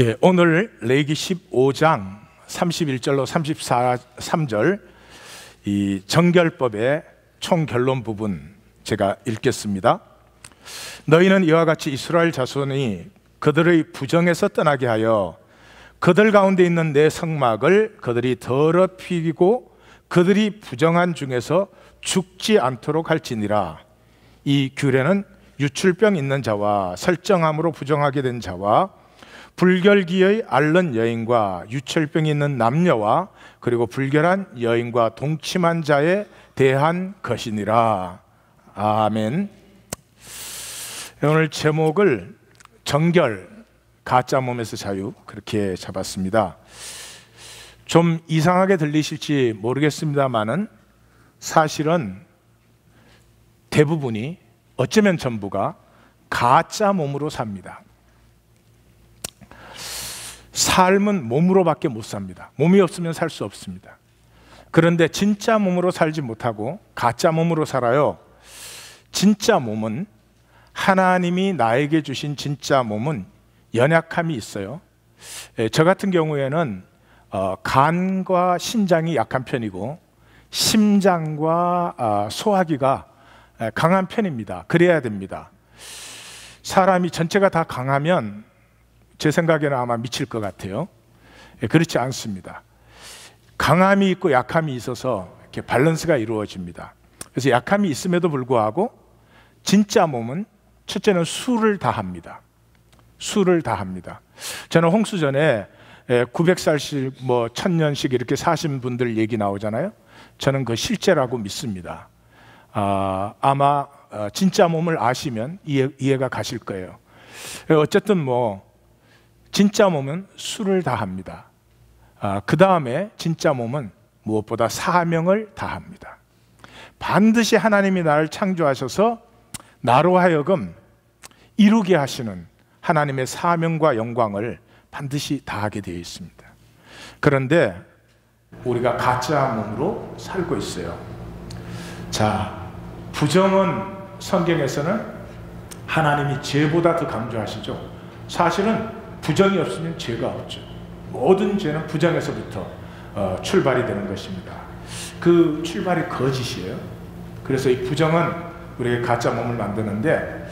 예, 오늘 레위기 15장 31절로 33절 이 정결법의 총결론 부분 제가 읽겠습니다. 너희는 이와 같이 이스라엘 자손이 그들의 부정에서 떠나게 하여 그들 가운데 있는 내 성막을 그들이 더럽히고 그들이 부정한 중에서 죽지 않도록 할지니라. 이 규례는 유출병 있는 자와 설정함으로 부정하게 된 자와 불결기의 앓는 여인과 유출병이 있는 남녀와 그리고 불결한 여인과 동침한 자에 대한 것이니라. 아멘. 오늘 제목을 정결, 가짜 몸에서 자유 그렇게 잡았습니다. 좀 이상하게 들리실지 모르겠습니다만은 사실은 대부분이 어쩌면 전부가 가짜 몸으로 삽니다. 삶은 몸으로밖에 못 삽니다. 몸이 없으면 살 수 없습니다. 그런데 진짜 몸으로 살지 못하고 가짜 몸으로 살아요. 진짜 몸은, 하나님이 나에게 주신 진짜 몸은 연약함이 있어요. 저 같은 경우에는 간과 신장이 약한 편이고 심장과 소화기가 강한 편입니다. 그래야 됩니다. 사람이 전체가 다 강하면 제 생각에는 아마 미칠 것 같아요. 그렇지 않습니다. 강함이 있고 약함이 있어서 이렇게 밸런스가 이루어집니다. 그래서 약함이 있음에도 불구하고 진짜 몸은 첫째는 술을 다 합니다. 술을 다 합니다. 저는 홍수전에 900살씩 뭐 1000년씩 이렇게 사신 분들 얘기 나오잖아요. 저는 그 실제라고 믿습니다. 아마 진짜 몸을 아시면 이해가 가실 거예요. 어쨌든 뭐 진짜 몸은 술을 다 합니다. 그 다음에 진짜 몸은 무엇보다 사명을 다 합니다. 반드시 하나님이 나를 창조하셔서 나로 하여금 이루게 하시는 하나님의 사명과 영광을 반드시 다하게 되어 있습니다. 그런데 우리가 가짜 몸으로 살고 있어요. 자, 부정은 성경에서는 하나님이 죄보다 더 강조하시죠. 사실은 부정이 없으면 죄가 없죠. 모든 죄는 부정에서부터 출발이 되는 것입니다. 그 출발이 거짓이에요. 그래서 이 부정은 우리의 가짜 몸을 만드는데,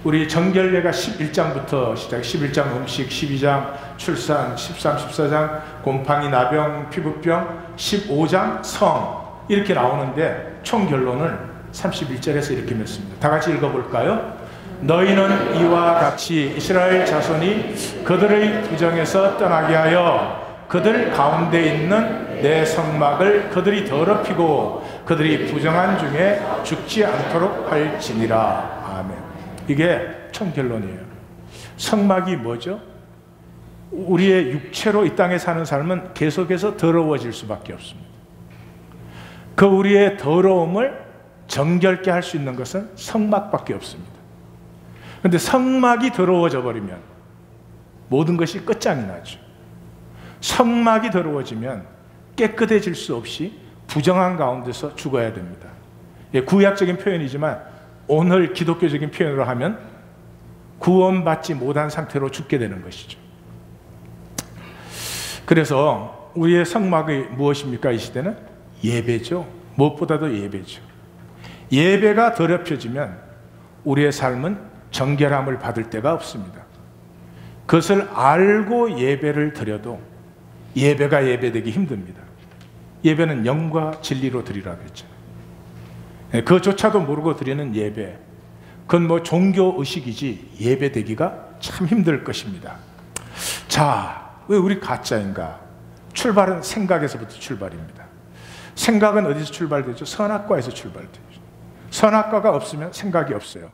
우리 정결례가 11장부터 시작, 11장 음식, 12장 출산, 13, 14장 곰팡이, 나병, 피부병, 15장 성 이렇게 나오는데 총 결론을 31절에서 이렇게 맺습니다. 다 같이 읽어볼까요? 너희는 이와 같이 이스라엘 자손이 그들의 부정에서 떠나게 하여 그들 가운데 있는 내 성막을 그들이 더럽히고 그들이 부정한 중에 죽지 않도록 할지니라. 아멘. 이게 총결론이에요. 성막이 뭐죠? 우리의 육체로 이 땅에 사는 삶은 계속해서 더러워질 수밖에 없습니다. 그 우리의 더러움을 정결케 할 수 있는 것은 성막밖에 없습니다. 그런데 성막이 더러워져 버리면 모든 것이 끝장이 나죠. 성막이 더러워지면 깨끗해질 수 없이 부정한 가운데서 죽어야 됩니다. 구약적인 표현이지만 오늘 기독교적인 표현으로 하면 구원받지 못한 상태로 죽게 되는 것이죠. 그래서 우리의 성막이 무엇입니까? 이 시대는 예배죠. 무엇보다도 예배죠. 예배가 더럽혀지면 우리의 삶은 정결함을 받을 데가 없습니다. 그것을 알고 예배를 드려도 예배가 예배되기 힘듭니다. 예배는 영과 진리로 드리라고 했잖아요. 그것조차도 모르고 드리는 예배, 그건 뭐 종교의식이지 예배되기가 참 힘들 것입니다. 자, 왜 우리 가짜인가? 출발은 생각에서부터 출발입니다. 생각은 어디서 출발되죠? 선악과에서 출발되죠. 선악과가 없으면 생각이 없어요.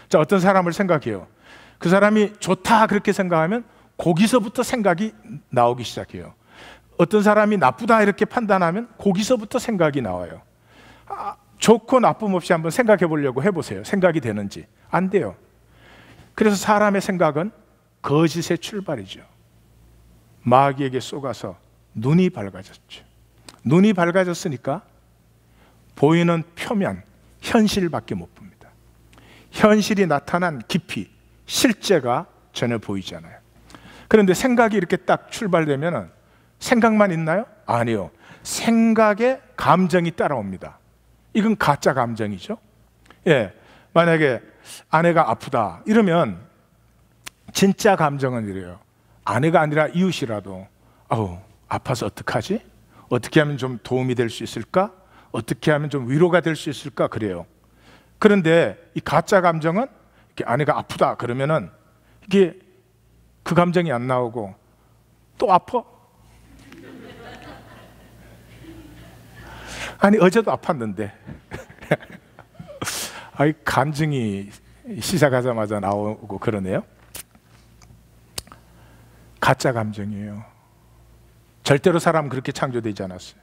자, 어떤 사람을 생각해요. 그 사람이 좋다 그렇게 생각하면 거기서부터 생각이 나오기 시작해요. 어떤 사람이 나쁘다 이렇게 판단하면 거기서부터 생각이 나와요. 좋고 나쁨 없이 한번 생각해 보려고 해보세요. 생각이 되는지. 안 돼요. 그래서 사람의 생각은 거짓의 출발이죠. 마귀에게 속아서 눈이 밝아졌죠. 눈이 밝아졌으니까 보이는 표면, 현실밖에 못 봅니다. 현실이 나타난 깊이, 실제가 전혀 보이지 않아요. 그런데 생각이 이렇게 딱 출발되면 생각만 있나요? 아니요. 생각에 감정이 따라옵니다. 이건 가짜 감정이죠. 예, 만약에 아내가 아프다 이러면 진짜 감정은 이래요. 아내가 아니라 이웃이라도 아우 아파서 어떡하지? 어떻게 하면 좀 도움이 될 수 있을까? 어떻게 하면 좀 위로가 될 수 있을까? 그래요. 그런데 이 가짜 감정은 이렇게 아내가 아프다 그러면은 이게 그 감정이 안 나오고 또 아파? 아니 어제도 아팠는데 아이 간증이 시작하자마자 나오고 그러네요. 가짜 감정이에요. 절대로 사람은 그렇게 창조되지 않았어요.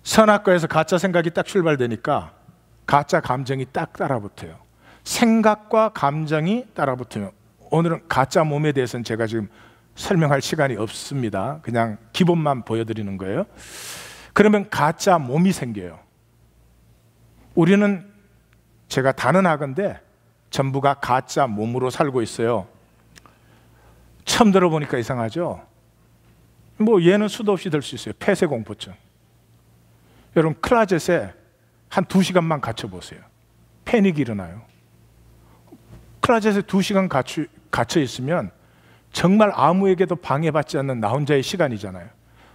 선악과에서 가짜 생각이 딱 출발되니까 가짜 감정이 딱 따라붙어요. 생각과 감정이 따라붙으면 오늘은 가짜 몸에 대해서는 제가 지금 설명할 시간이 없습니다. 그냥 기본만 보여드리는 거예요. 그러면 가짜 몸이 생겨요. 우리는 제가 단언하건대 전부가 가짜 몸으로 살고 있어요. 처음 들어보니까 이상하죠? 뭐 얘는 수도 없이 될 수 있어요. 폐쇄공포증. 여러분 클라젯에 한 2시간만 갇혀보세요. 패닉이 일어나요. 클라젯에 2시간 갇혀 있으면 정말 아무에게도 방해받지 않는 나 혼자의 시간이잖아요.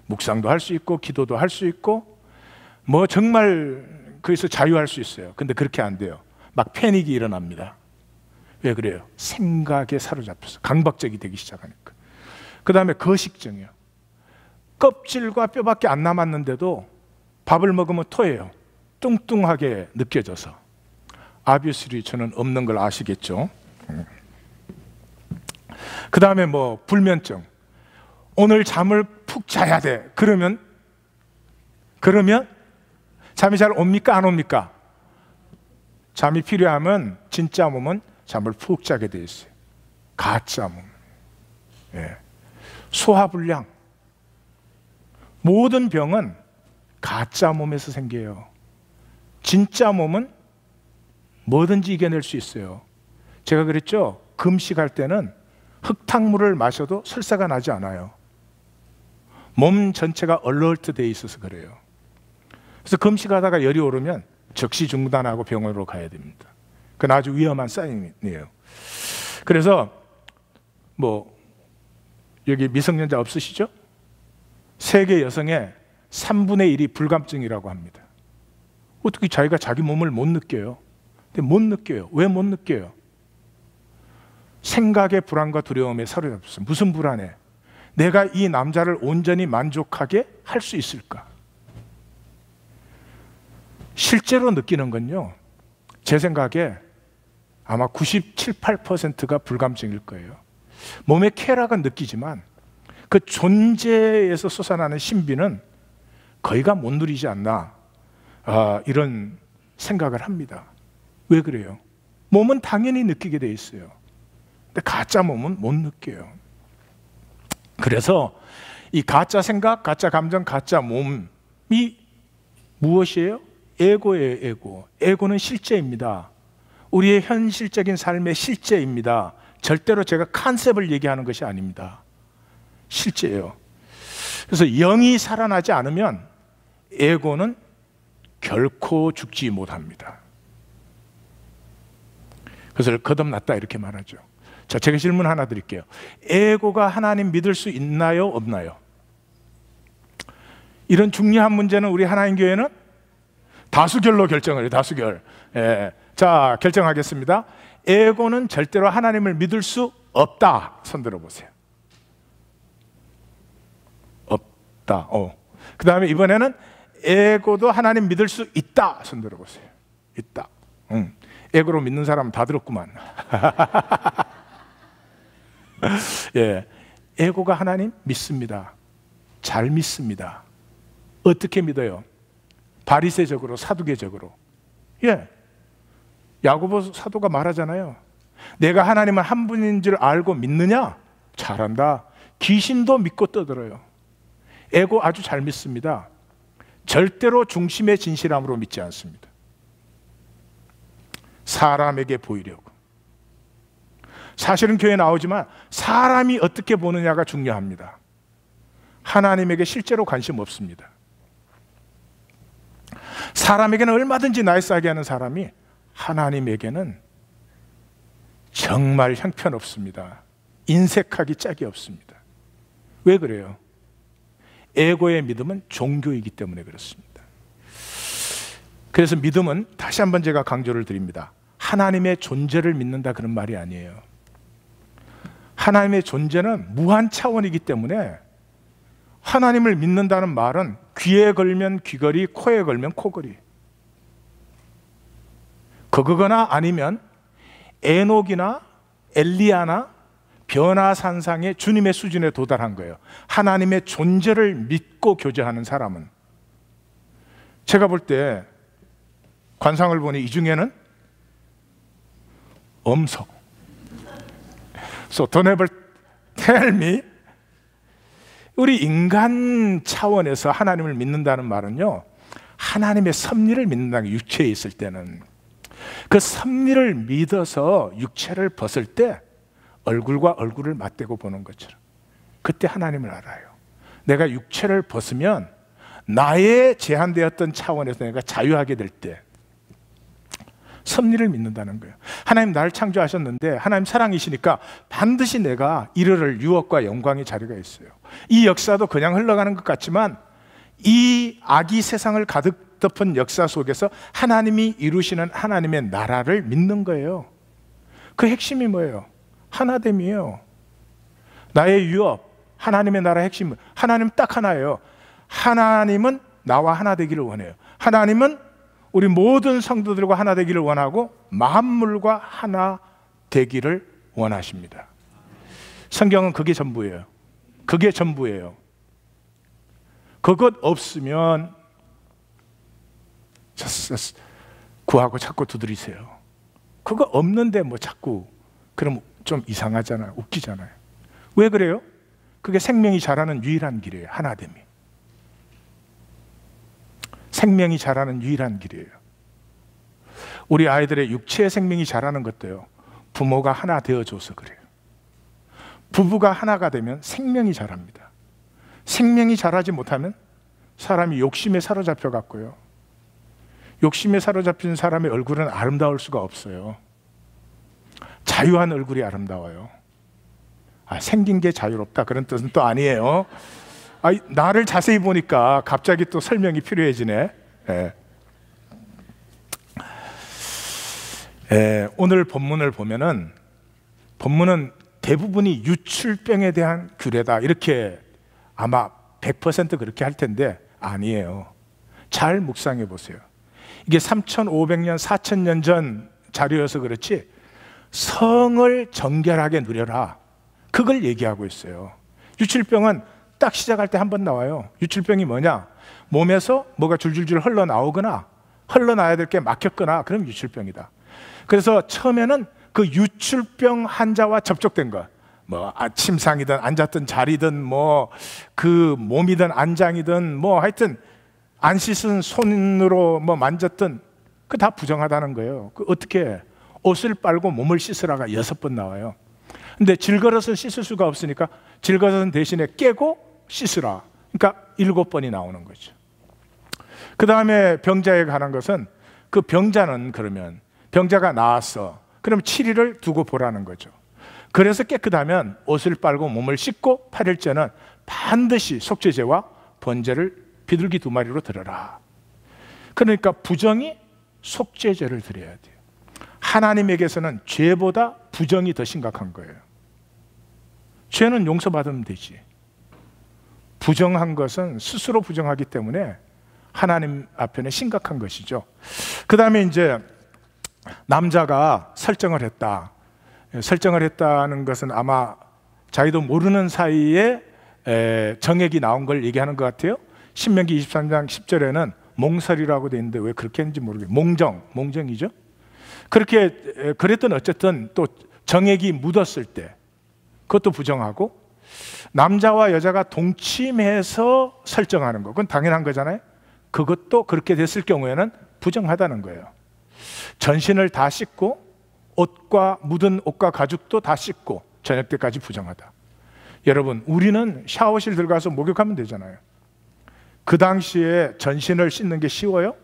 묵상도 할 수 있고 기도도 할 수 있고 뭐 정말 거기서 자유할 수 있어요. 근데 그렇게 안 돼요. 막 패닉이 일어납니다. 왜 그래요? 생각에 사로잡혀서 강박적이 되기 시작하니까. 그 다음에 거식증이요. 껍질과 뼈밖에 안 남았는데도 밥을 먹으면 토해요. 뚱뚱하게 느껴져서. 아비스리 저는 없는 걸 아시겠죠? 그 다음에 뭐 불면증. 오늘 잠을 푹 자야 돼. 그러면 잠이 잘 옵니까? 안 옵니까? 잠이 필요하면 진짜 몸은 잠을 푹 자게 돼 있어요. 가짜 몸. 예. 소화불량. 모든 병은 가짜 몸에서 생겨요. 진짜 몸은 뭐든지 이겨낼 수 있어요. 제가 그랬죠? 금식할 때는 흙탕물을 마셔도 설사가 나지 않아요. 몸 전체가 얼얼트 돼 있어서 그래요. 그래서 금식하다가 열이 오르면 즉시 중단하고 병원으로 가야 됩니다. 그건 아주 위험한 사인이에요. 그래서 뭐 여기 미성년자 없으시죠? 세계 여성의 3분의 1이 불감증이라고 합니다. 어떻게 자기가 자기 몸을 못 느껴요? 근데 못 느껴요. 왜 못 느껴요? 생각의 불안과 두려움에 사로잡혔어요. 무슨 불안해? 내가 이 남자를 온전히 만족하게 할 수 있을까? 실제로 느끼는 건요, 제 생각에 아마 97, 8%가 불감증일 거예요. 몸의 쾌락은 느끼지만 그 존재에서 솟아나는 신비는 거의가 못 누리지 않나, 이런 생각을 합니다. 왜 그래요? 몸은 당연히 느끼게 돼 있어요. 근데 가짜 몸은 못 느껴요. 그래서 이 가짜 생각, 가짜 감정, 가짜 몸이 무엇이에요? 에고예요, 에고. 에고는 실제입니다. 우리의 현실적인 삶의 실제입니다. 절대로 제가 컨셉을 얘기하는 것이 아닙니다. 실제예요. 그래서 영이 살아나지 않으면 에고는 결코 죽지 못합니다. 그래서 거듭났다 이렇게 말하죠. 자, 제가 질문 하나 드릴게요. 에고가 하나님 믿을 수 있나요? 없나요? 이런 중요한 문제는 우리 하나님 교회는 다수결로 결정을 해요. 다수결. 예. 자, 결정하겠습니다. 에고는 절대로 하나님을 믿을 수 없다. 손 들어보세요. 없다. 그 다음에 이번에는 에고도 하나님 믿을 수 있다. 손 들어보세요. 있다. 에고로 믿는 사람은 다 들었구만. 예, 에고가 하나님 믿습니다. 잘 믿습니다. 어떻게 믿어요? 바리새적으로, 사두개적으로. 예, 야고보 사도가 말하잖아요. 내가 하나님은 한 분인 줄 알고 믿느냐? 잘한다. 귀신도 믿고 떠들어요. 에고 아주 잘 믿습니다. 절대로 중심의 진실함으로 믿지 않습니다. 사람에게 보이려고. 사실은 교회 나오지만 사람이 어떻게 보느냐가 중요합니다. 하나님에게 실제로 관심 없습니다. 사람에게는 얼마든지 나이스하게 하는 사람이 하나님에게는 정말 형편없습니다. 인색하기 짝이 없습니다. 왜 그래요? 에고의 믿음은 종교이기 때문에 그렇습니다. 그래서 믿음은 다시 한번 제가 강조를 드립니다. 하나님의 존재를 믿는다 그런 말이 아니에요. 하나님의 존재는 무한 차원이기 때문에 하나님을 믿는다는 말은 귀에 걸면 귀걸이, 코에 걸면 코걸이. 그거거나 아니면 에녹이나 엘리야나 변화산상의 주님의 수준에 도달한 거예요. 하나님의 존재를 믿고 교제하는 사람은. 제가 볼 때 관상을 보니 이 중에는 엄석. So don't ever tell me. 우리 인간 차원에서 하나님을 믿는다는 말은요, 하나님의 섭리를 믿는다는 게 육체에 있을 때는 그 섭리를 믿어서 육체를 벗을 때 얼굴과 얼굴을 맞대고 보는 것처럼 그때 하나님을 알아요. 내가 육체를 벗으면 나의 제한되었던 차원에서 내가 자유하게 될 때 섭리를 믿는다는 거예요. 하나님 나를 창조하셨는데 하나님 사랑이시니까 반드시 내가 이르를 유업과 영광의 자리가 있어요. 이 역사도 그냥 흘러가는 것 같지만 이 악이 세상을 가득 덮은 역사 속에서 하나님이 이루시는 하나님의 나라를 믿는 거예요. 그 핵심이 뭐예요? 하나됨이에요. 나의 유업, 하나님의 나라 핵심은 하나님 딱 하나예요. 하나님은 나와 하나 되기를 원해요. 하나님은 우리 모든 성도들과 하나 되기를 원하고 만물과 하나 되기를 원하십니다. 성경은 그게 전부예요. 그게 전부예요. 그것 없으면 구하고 자꾸 두드리세요. 그거 없는데 뭐 자꾸 그럼 좀 이상하잖아요. 웃기잖아요. 왜 그래요? 그게 생명이 자라는 유일한 길이에요. 하나됨이. 생명이 자라는 유일한 길이에요. 우리 아이들의 육체의 생명이 자라는 것도요, 부모가 하나 되어줘서 그래요. 부부가 하나가 되면 생명이 자랍니다. 생명이 자라지 못하면 사람이 욕심에 사로잡혀 갖고요, 욕심에 사로잡힌 사람의 얼굴은 아름다울 수가 없어요. 자유한 얼굴이 아름다워요. 생긴 게 자유롭다 그런 뜻은 또 아니에요. 나를 자세히 보니까 갑자기 또 설명이 필요해지네. 오늘 본문을 보면은 본문은 대부분이 유출병에 대한 규례다 이렇게 아마 100% 그렇게 할 텐데 아니에요. 잘 묵상해 보세요. 이게 3,500년, 4,000년 전 자료여서 그렇지 성을 정결하게 누려라 그걸 얘기하고 있어요. 유출병은 딱 시작할 때 한 번 나와요. 유출병이 뭐냐? 몸에서 뭐가 줄줄줄 흘러나오거나 흘러나야 될 게 막혔거나 그럼 유출병이다. 그래서 처음에는 그 유출병 환자와 접촉된 것, 뭐 침상이든 앉았던 자리든 뭐 그 몸이든 안장이든 뭐 하여튼 안 씻은 손으로 뭐 만졌던 그 다 부정하다는 거예요. 그 어떻게 옷을 빨고 몸을 씻으라가 6번 나와요. 근데 질거려서 씻을 수가 없으니까 질거려서 대신에 깨고 씻으라. 그러니까 7번이 나오는 거죠. 그 다음에 병자에 관한 것은 그 병자는 그러면 병자가 나았어. 그럼 7일을 두고 보라는 거죠. 그래서 깨끗하면 옷을 빨고 몸을 씻고 8일째는 반드시 속죄제와 번제를 비둘기 2마리로 드려라. 그러니까 부정이 속죄제를 드려야 돼요. 하나님에게서는 죄보다 부정이 더 심각한 거예요. 죄는 용서받으면 되지. 부정한 것은 스스로 부정하기 때문에 하나님 앞에는 심각한 것이죠. 그 다음에 이제 남자가 설정을 했다. 설정을 했다는 것은 아마 자기도 모르는 사이에 정액이 나온 걸 얘기하는 것 같아요. 신명기 23장 10절에는 몽설이라고 되어 있는데 왜 그렇게 했는지 모르겠어요. 몽정이죠. 그렇게 그랬던 어쨌든 또 정액이 묻었을 때 그것도 부정하고 남자와 여자가 동침해서 설정하는 거 그건 당연한 거잖아요. 그것도 그렇게 됐을 경우에는 부정하다는 거예요. 전신을 다 씻고 옷과 묻은 옷과 가죽도 다 씻고 저녁 때까지 부정하다. 여러분, 우리는 샤워실 들어가서 목욕하면 되잖아요. 그 당시에 전신을 씻는 게 쉬워요?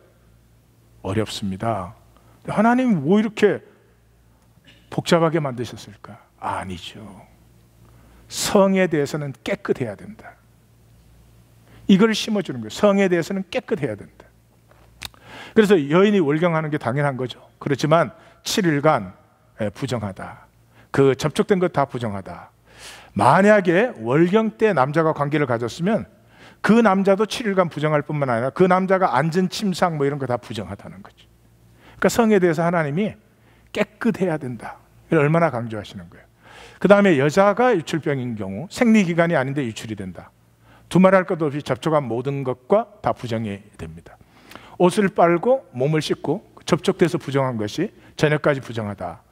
어렵습니다. 하나님이 뭐 이렇게 복잡하게 만드셨을까? 아니죠. 성에 대해서는 깨끗해야 된다. 이걸 심어주는 거예요. 성에 대해서는 깨끗해야 된다. 그래서 여인이 월경하는 게 당연한 거죠. 그렇지만 7일간 부정하다. 그 접촉된 것 다 부정하다. 만약에 월경 때 남자가 관계를 가졌으면 그 남자도 7일간 부정할 뿐만 아니라 그 남자가 앉은 침상 뭐 이런 거 다 부정하다는 거죠. 그러니까 성에 대해서 하나님이 깨끗해야 된다. 이걸 얼마나 강조하시는 거예요. 그 다음에 여자가 유출병인 경우 생리기간이 아닌데 유출이 된다. 두말할 것 없이 접촉한 모든 것과 다 부정이 됩니다. 옷을 빨고 몸을 씻고 접촉돼서 부정한 것이 저녁까지 부정하다.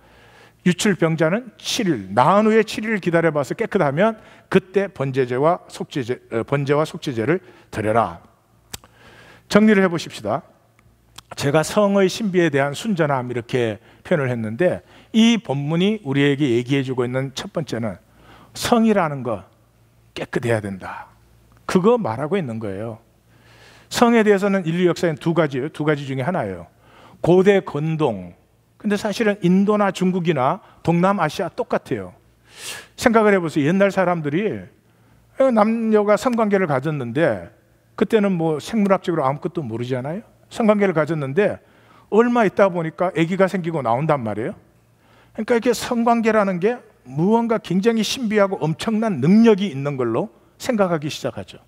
유출병자는 7일, 나은 후에 7일을 기다려봐서 깨끗하면 그때 번제와 속죄제를 드려라. 정리를 해보십시다. 제가 성의 신비에 대한 순전함 이렇게 표현을 했는데, 이 본문이 우리에게 얘기해주고 있는 첫 번째는 성이라는 거 깨끗해야 된다. 그거 말하고 있는 거예요. 성에 대해서는 인류 역사엔 두 가지예요. 두 가지 중에 하나예요. 고대 건동. 근데 사실은 인도나 중국이나 동남아시아 똑같아요. 생각을 해보세요. 옛날 사람들이 남녀가 성관계를 가졌는데, 그때는 뭐 생물학적으로 아무것도 모르잖아요. 성관계를 가졌는데 얼마 있다 보니까 아기가 생기고 나온단 말이에요. 그러니까 이게 성관계라는 게 무언가 굉장히 신비하고 엄청난 능력이 있는 걸로 생각하기 시작하죠.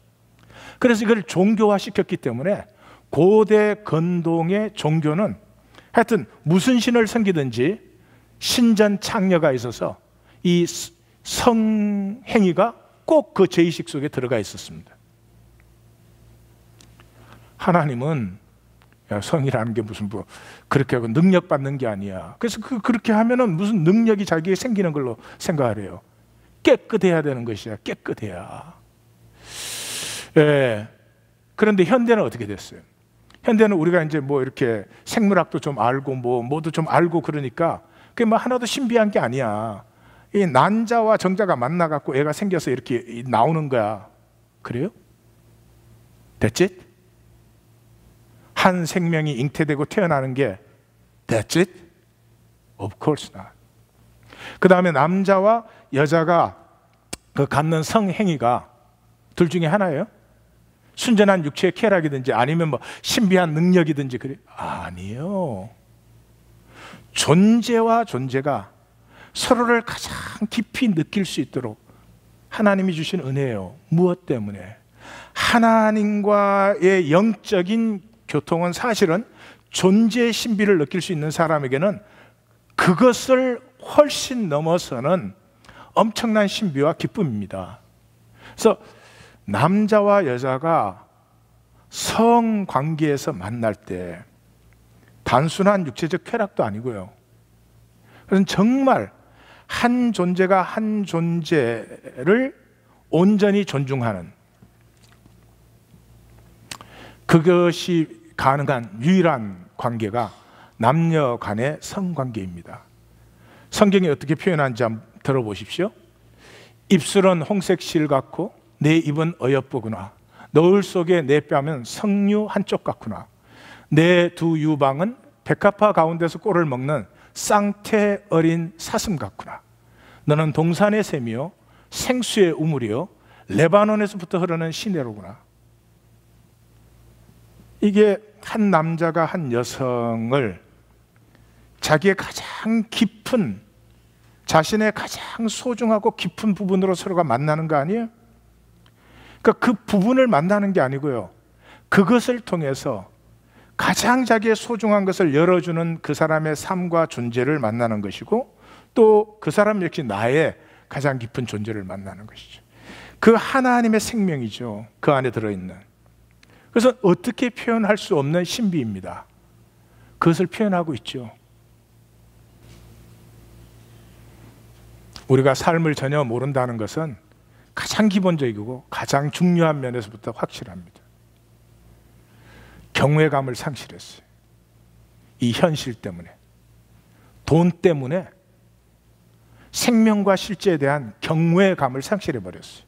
그래서 이걸 종교화 시켰기 때문에 고대 건동의 종교는 하여튼 무슨 신을 섬기든지 신전 창녀가 있어서 이 성행위가 꼭 그 제의식 속에 들어가 있었습니다. 하나님은 성이라는 게 무슨 뭐 그렇게 하고 능력 받는 게 아니야. 그래서 그렇게 하면은 무슨 능력이 자기에게 생기는 걸로 생각을 해요. 깨끗해야 되는 것이야. 깨끗해야. 예. 그런데 현대는 어떻게 됐어요? 현대는 우리가 이제 뭐 이렇게 생물학도 좀 알고 뭐도 좀 알고 그러니까 그게 뭐 하나도 신비한 게 아니야. 이 난자와 정자가 만나갖고 애가 생겨서 이렇게 나오는 거야. 그래요? That's it? 한 생명이 잉태되고 태어나는 게 That's it? Of course not. 그 다음에 남자와 여자가 그 갖는 성행위가 둘 중에 하나예요? 순전한 육체의 쾌락이든지 아니면 뭐 신비한 능력이든지 그래? 아니에요. 존재와 존재가 서로를 가장 깊이 느낄 수 있도록 하나님이 주신 은혜예요. 무엇 때문에? 하나님과의 영적인 교통은 사실은 존재의 신비를 느낄 수 있는 사람에게는 그것을 훨씬 넘어서는 엄청난 신비와 기쁨입니다. 그래서 남자와 여자가 성관계에서 만날 때 단순한 육체적 쾌락도 아니고요. 그래서 정말 한 존재가 한 존재를 온전히 존중하는, 그것이 가능한 유일한 관계가 남녀 간의 성관계입니다. 성경이 어떻게 표현하는지 한번 들어보십시오. 입술은 홍색 실 같고 내 입은 어여쁘구나. 너울 속에 내 뺨은 석류 한쪽 같구나. 내 두 유방은 백합화 가운데서 꼴을 먹는 쌍태 어린 사슴 같구나. 너는 동산의 샘이요 생수의 우물이요 레바논에서부터 흐르는 시내로구나. 이게 한 남자가 한 여성을 자기의 가장 깊은, 자신의 가장 소중하고 깊은 부분으로 서로가 만나는 거 아니에요? 그러니까 그 부분을 만나는 게 아니고요, 그것을 통해서 가장 자기의 소중한 것을 열어주는 그 사람의 삶과 존재를 만나는 것이고, 또 그 사람 역시 나의 가장 깊은 존재를 만나는 것이죠. 그 하나님의 생명이죠, 그 안에 들어있는. 그래서 어떻게 표현할 수 없는 신비입니다. 그것을 표현하고 있죠. 우리가 삶을 전혀 모른다는 것은 가장 기본적이고 가장 중요한 면에서부터 확실합니다. 경외감을 상실했어요. 이 현실 때문에. 돈 때문에 생명과 실제에 대한 경외감을 상실해 버렸어요.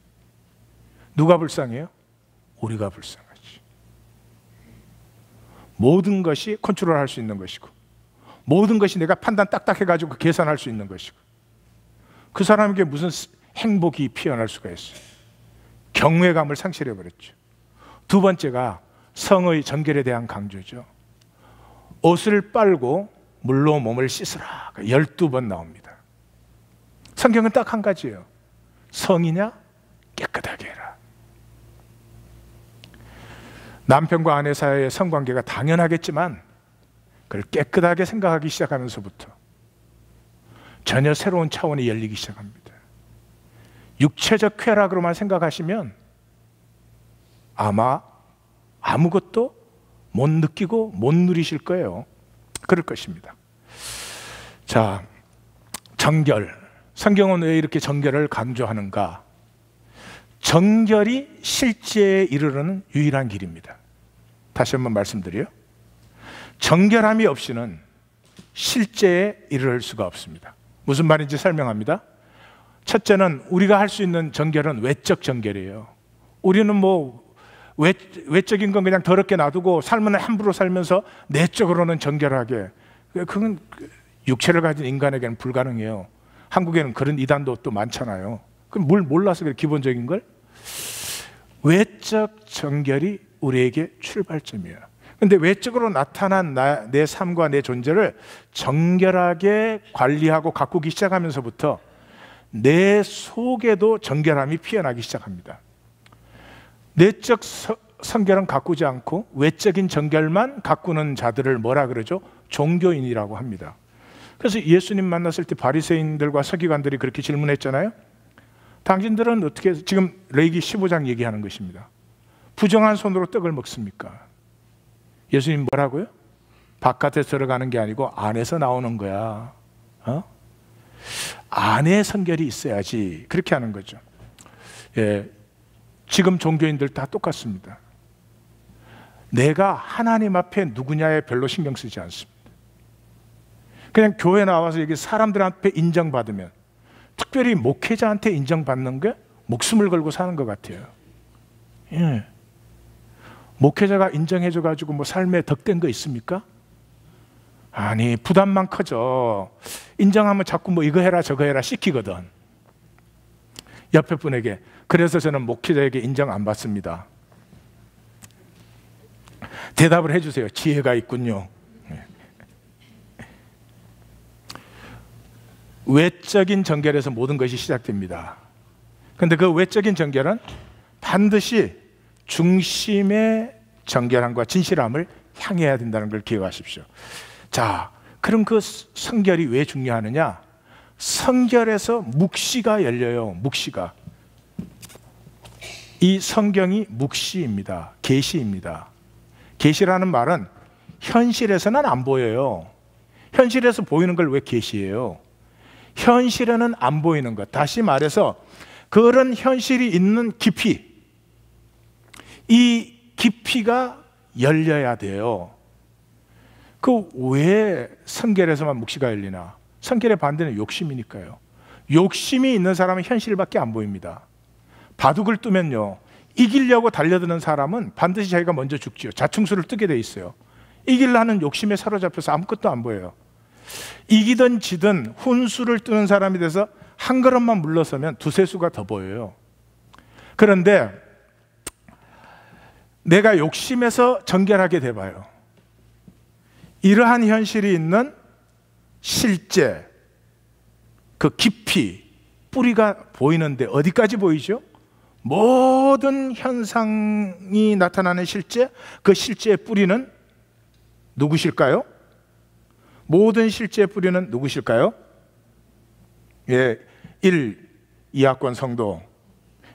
누가 불쌍해요? 우리가 불쌍하지. 모든 것이 컨트롤할 수 있는 것이고, 모든 것이 내가 판단 딱딱 해가지고 계산할 수 있는 것이고, 그 사람에게 무슨 행복이 피어날 수가 있어요? 경외감을 상실해 버렸죠. 두 번째가 성의 정결에 대한 강조죠. 옷을 빨고 물로 몸을 씻으라. 12번 나옵니다. 성경은 딱 한 가지예요. 성이냐? 깨끗하게 해라. 남편과 아내 사이의 성관계가 당연하겠지만 그걸 깨끗하게 생각하기 시작하면서부터 전혀 새로운 차원이 열리기 시작합니다. 육체적 쾌락으로만 생각하시면 아마 아무것도 못 느끼고 못 누리실 거예요. 그럴 것입니다. 자, 정결. 성경은 왜 이렇게 정결을 강조하는가? 정결이 실제에 이르르는 유일한 길입니다. 다시 한번 말씀드려요. 정결함이 없이는 실제에 이르를 수가 없습니다. 무슨 말인지 설명합니다. 첫째는 우리가 할 수 있는 정결은 외적 정결이에요. 우리는 뭐 외적인 건 그냥 더럽게 놔두고 삶은 함부로 살면서 내적으로는 정결하게, 그건 육체를 가진 인간에게는 불가능해요. 한국에는 그런 이단도 또 많잖아요. 그럼 뭘 몰라서 그래, 기본적인 걸? 외적 정결이 우리에게 출발점이에요. 근데 외적으로 나타난 내 삶과 내 존재를 정결하게 관리하고 가꾸기 시작하면서부터 내 속에도 정결함이 피어나기 시작합니다. 내적 성결은 가꾸지 않고 외적인 정결만 가꾸는 자들을 뭐라 그러죠? 종교인이라고 합니다. 그래서 예수님 만났을 때 바리새인들과 서기관들이 그렇게 질문했잖아요. 당신들은 어떻게, 지금 레위기 15장 얘기하는 것입니다. 부정한 손으로 떡을 먹습니까? 예수님 뭐라고요? 바깥에서 들어가는 게 아니고 안에서 나오는 거야. 안에 성결이 있어야지. 그렇게 하는 거죠. 예, 지금 종교인들 다 똑같습니다. 내가 하나님 앞에 누구냐에 별로 신경 쓰지 않습니다. 그냥 교회 나와서 여기 사람들 앞에 인정받으면, 특별히 목회자한테 인정받는 게 목숨을 걸고 사는 것 같아요. 예. 목회자가 인정해줘가지고 뭐 삶에 덕된 거 있습니까? 아니, 부담만 커져. 인정하면 자꾸 뭐 이거 해라 저거 해라 시키거든. 옆에 분에게, 그래서 저는 목회자에게 인정 안 받습니다. 대답을 해주세요. 지혜가 있군요. 외적인 정결에서 모든 것이 시작됩니다. 그런데 그 외적인 정결은 반드시 중심의 정결함과 진실함을 향해야 된다는 걸 기억하십시오. 자, 그럼 그 성결이 왜 중요하느냐? 성결에서 묵시가 열려요. 묵시가. 이 성경이 묵시입니다. 계시입니다. 계시라는 말은 현실에서는 안 보여요. 현실에서 보이는 걸 왜 계시예요? 현실에는 안 보이는 것. 다시 말해서 그런 현실이 있는 깊이, 이 깊이가 열려야 돼요. 그 왜 성결에서만 묵시가 열리나? 성결의 반대는 욕심이니까요. 욕심이 있는 사람은 현실밖에 안 보입니다. 바둑을 뜨면요, 이기려고 달려드는 사람은 반드시 자기가 먼저 죽지요. 자충수를 뜨게 돼 있어요. 이기려는 욕심에 사로잡혀서 아무것도 안 보여요. 이기든 지든 훈수를 뜨는 사람이 돼서 한 걸음만 물러서면 두세 수가 더 보여요. 그런데 내가 욕심에서 정결하게 돼봐요. 이러한 현실이 있는 실제, 그 깊이, 뿌리가 보이는데 어디까지 보이죠? 모든 현상이 나타나는 실제, 그 실제의 뿌리는 누구실까요? 모든 실제의 뿌리는 누구실까요? 예, 1. 이학권 성도,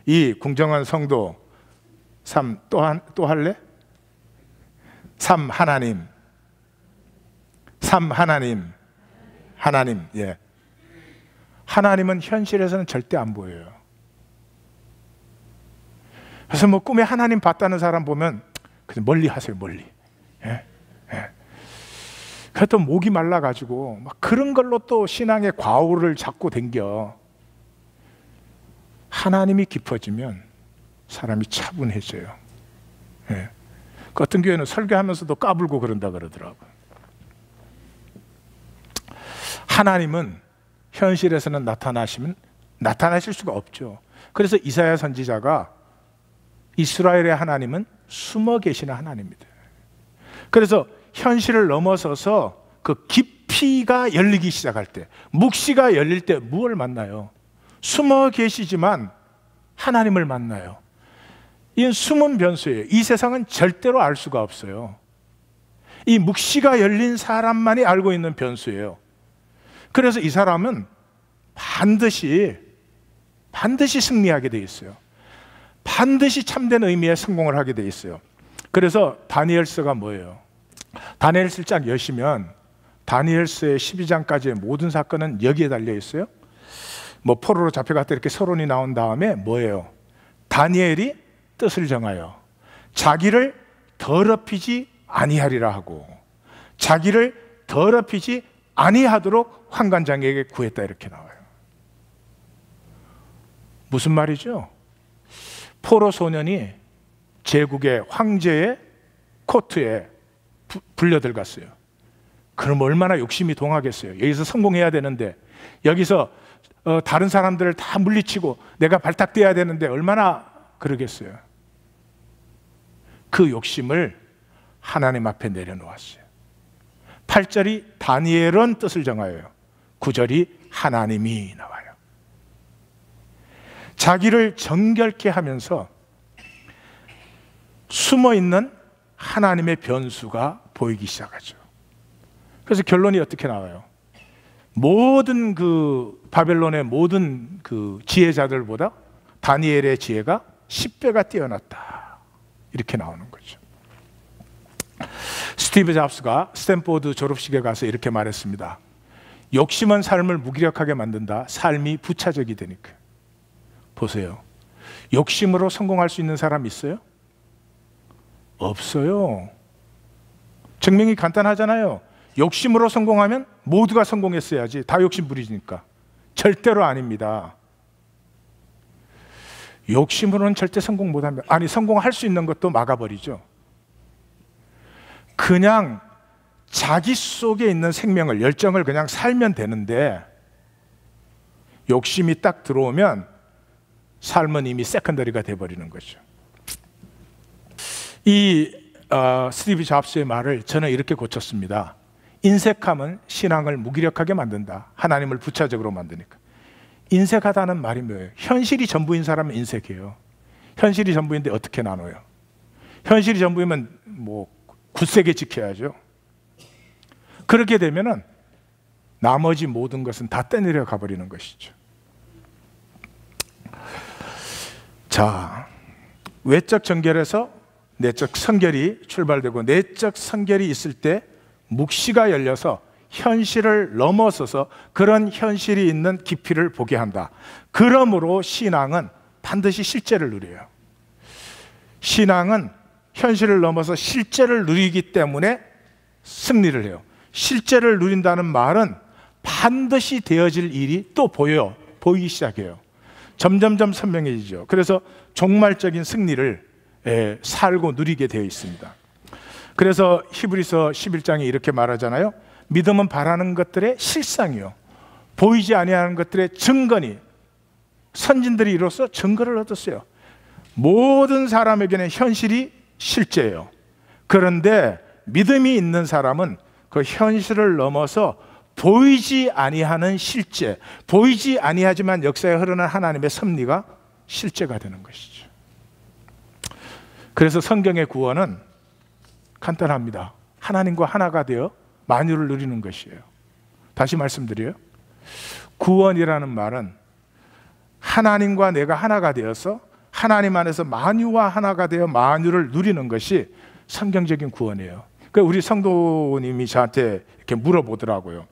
2. 궁정한 성도, 3. 또 할래? 3. 하나님. 3. 하나님. 하나님. 예. 하나님은 현실에서는 절대 안 보여요. 그래서 뭐 꿈에 하나님 봤다는 사람 보면 그냥 멀리 하세요, 멀리. 예? 예. 그것도 목이 말라가지고 막 그런 걸로 또 신앙의 과오를 잡고 댕겨. 하나님이 깊어지면 사람이 차분해져요. 예. 그 어떤 교회는 설교하면서도 까불고 그런다 그러더라고요. 하나님은 현실에서는 나타나실 수가 없죠. 그래서 이사야 선지자가 이스라엘의 하나님은 숨어 계시는 하나님입니다. 그래서 현실을 넘어서서 그 깊이가 열리기 시작할 때, 묵시가 열릴 때 무엇을 만나요? 숨어 계시지만 하나님을 만나요. 이건 숨은 변수예요. 이 세상은 절대로 알 수가 없어요. 이 묵시가 열린 사람만이 알고 있는 변수예요. 그래서 이 사람은 반드시 승리하게 돼 있어요. 반드시 참된 의미의 성공을 하게 돼 있어요. 그래서 다니엘서가 뭐예요? 다니엘서 쫙 여시면 다니엘서의 12장까지의 모든 사건은 여기에 달려 있어요. 뭐 포로로 잡혀갔다 이렇게 서론이 나온 다음에 뭐예요? 다니엘이 뜻을 정하여 자기를 더럽히지 아니하리라 하고 자기를 더럽히지 아니하도록 환관장에게 구했다 이렇게 나와요. 무슨 말이죠? 포로 소년이 제국의 황제의 코트에 불려들갔어요. 그럼 얼마나 욕심이 동하겠어요. 여기서 성공해야 되는데, 여기서 다른 사람들을 다 물리치고 내가 발탁돼야 되는데 얼마나 그러겠어요. 그 욕심을 하나님 앞에 내려놓았어요. 8절이 다니엘은 뜻을 정하여요. 9절이 하나님이 나와요. 자기를 정결케 하면서 숨어있는 하나님의 변수가 보이기 시작하죠. 그래서 결론이 어떻게 나와요? 모든 그 바벨론의 모든 그 지혜자들보다 다니엘의 지혜가 10배가 뛰어났다. 이렇게 나오는 거죠. 스티브 잡스가 스탠포드 졸업식에 가서 이렇게 말했습니다. 욕심은 삶을 무기력하게 만든다. 삶이 부차적이 되니까. 보세요. 욕심으로 성공할 수 있는 사람 있어요? 없어요. 증명이 간단하잖아요. 욕심으로 성공하면 모두가 성공했어야지. 다 욕심 부리니까. 절대로 아닙니다. 욕심으로는 절대 성공 못합니다. 아니, 성공할 수 있는 것도 막아버리죠. 그냥 자기 속에 있는 생명을, 열정을 그냥 살면 되는데 욕심이 딱 들어오면 삶은 이미 세컨더리가 돼버리는 거죠. 이 스티브 잡스의 말을 저는 이렇게 고쳤습니다. 인색함은 신앙을 무기력하게 만든다. 하나님을 부차적으로 만드니까. 인색하다는 말이 뭐예요? 현실이 전부인 사람은 인색해요. 현실이 전부인데 어떻게 나눠요? 현실이 전부이면 뭐 굳세게 지켜야죠. 그렇게 되면은 나머지 모든 것은 다 떼내려 가버리는 것이죠. 자, 외적 정결에서 내적 성결이 출발되고 내적 성결이 있을 때 묵시가 열려서 현실을 넘어서서 그런 현실이 있는 깊이를 보게 한다. 그러므로 신앙은 반드시 실제를 누려요. 신앙은 현실을 넘어서 실제를 누리기 때문에 승리를 해요. 실제를 누린다는 말은 반드시 되어질 일이 또 보이기 시작해요. 점점점 선명해지죠. 그래서 종말적인 승리를 살고 누리게 되어 있습니다. 그래서 히브리서 11장에 이렇게 말하잖아요. 믿음은 바라는 것들의 실상이요, 보이지 아니하는 것들의 증거니. 선진들이 이로써 증거를 얻었어요. 모든 사람에게는 현실이 실제예요. 그런데 믿음이 있는 사람은 그 현실을 넘어서 보이지 아니하는 실제, 보이지 아니하지만 역사에 흐르는 하나님의 섭리가 실제가 되는 것이죠. 그래서 성경의 구원은 간단합니다. 하나님과 하나가 되어 만유를 누리는 것이에요. 다시 말씀드려요. 구원이라는 말은 하나님과 내가 하나가 되어서 하나님 안에서 만유와 하나가 되어 만유를 누리는 것이 성경적인 구원이에요. 그러니까 우리 성도님이 저한테 이렇게 물어보더라고요.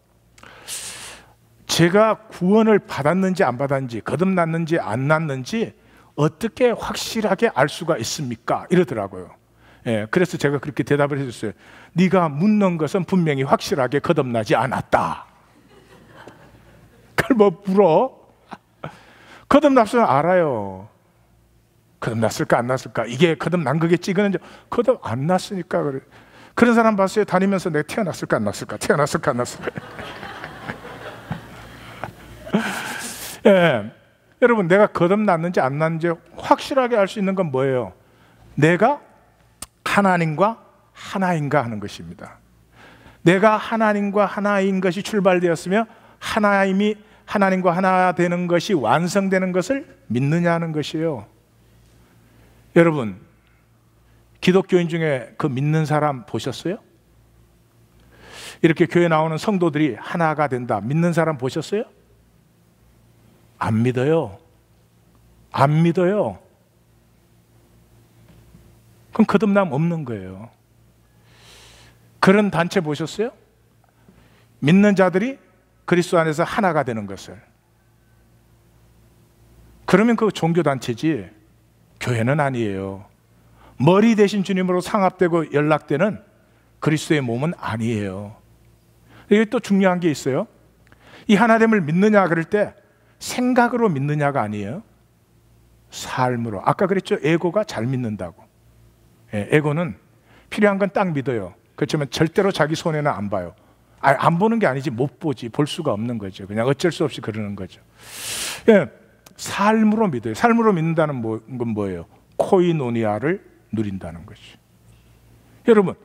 제가 구원을 받았는지 안 받았는지, 거듭났는지 안 났는지 어떻게 확실하게 알 수가 있습니까? 이러더라고요. 예, 그래서 제가 그렇게 대답을 해줬어요. 네가 묻는 것은 분명히 확실하게 거듭나지 않았다. 그걸 뭐 물어? 거듭났으면 알아요. 거듭났을까 안 났을까? 이게 거듭난 거겠지. 이거는 거듭 안 났으니까 그래. 그런 사람 봤어요? 다니면서 내가 태어났을까 안 났을까? 태어났을까 안 났을까? 예, 여러분, 내가 거듭났는지 안 났는지 확실하게 알 수 있는 건 뭐예요? 내가 하나님과 하나인가 하는 것입니다. 내가 하나님과 하나인 것이 출발되었으며 하나님과 하나 되는 것이 완성되는 것을 믿느냐 하는 것이에요. 여러분, 기독교인 중에 그 믿는 사람 보셨어요? 이렇게 교회 나오는 성도들이 하나가 된다, 믿는 사람 보셨어요? 안 믿어요. 안 믿어요. 그럼 거듭남 없는 거예요. 그런 단체 보셨어요? 믿는 자들이 그리스도 안에서 하나가 되는 것을. 그러면 그 종교단체지 교회는 아니에요. 머리 대신 주님으로 상합되고 연락되는 그리스도의 몸은 아니에요. 이게 또 중요한 게 있어요. 이 하나됨을 믿느냐 그럴 때 생각으로 믿느냐가 아니에요. 삶으로. 아까 그랬죠, 에고가 잘 믿는다고. 에고는 필요한 건 딱 믿어요. 그렇지만 절대로 자기 손해는 안 봐요. 안 보는 게 아니지, 못 보지, 볼 수가 없는 거죠. 그냥 어쩔 수 없이 그러는 거죠. 삶으로 믿어요. 삶으로 믿는다는 건 뭐예요? 코이노니아를 누린다는 것이죠. 여러분,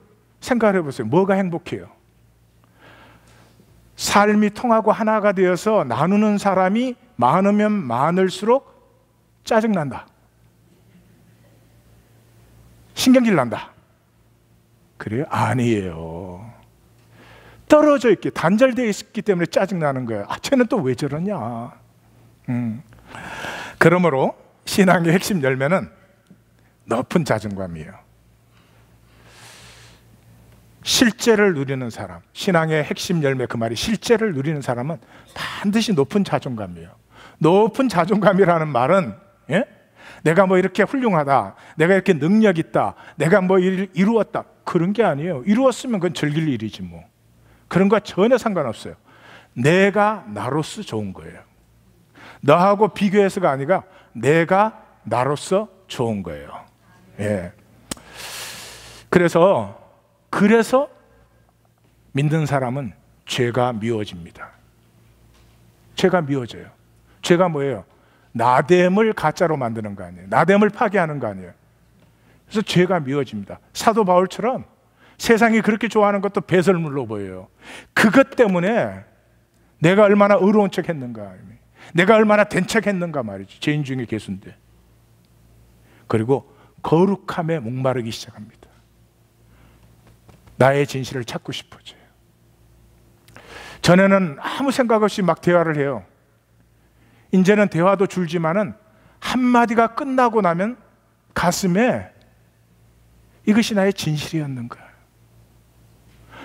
생각을 해보세요. 뭐가 행복해요? 삶이 통하고 하나가 되어서 나누는 사람이 많으면 많을수록 짜증난다, 신경질 난다. 그래요? 아니에요. 떨어져 있기, 단절되어 있기 때문에 짜증나는 거예요. 쟤는 또 왜 저러냐. 그러므로 신앙의 핵심 열매는 높은 자존감이에요. 실제를 누리는 사람, 신앙의 핵심 열매, 그 말이 실제를 누리는 사람은 반드시 높은 자존감이에요. 높은 자존감이라는 말은, 예? 내가 뭐 이렇게 훌륭하다, 내가 이렇게 능력 있다, 내가 뭐 이루었다, 그런 게 아니에요. 이루었으면 그건 즐길 일이지 뭐. 그런 거 전혀 상관없어요. 내가 나로서 좋은 거예요. 너하고 비교해서가 아니라 내가 나로서 좋은 거예요. 예. 그래서 믿는 사람은 죄가 미워집니다. 죄가 미워져요. 죄가 뭐예요? 나됨을 가짜로 만드는 거 아니에요. 나됨을 파괴하는 거 아니에요. 그래서 죄가 미워집니다. 사도 바울처럼 세상이 그렇게 좋아하는 것도 배설물로 보여요. 그것 때문에 내가 얼마나 의로운 척 했는가, 내가 얼마나 된 척 했는가 말이죠. 죄인 중에 괴수인데. 그리고 거룩함에 목마르기 시작합니다. 나의 진실을 찾고 싶어져요. 전에는 아무 생각 없이 막 대화를 해요. 이제는 대화도 줄지만은 한마디가 끝나고 나면 가슴에 이것이 나의 진실이었는가,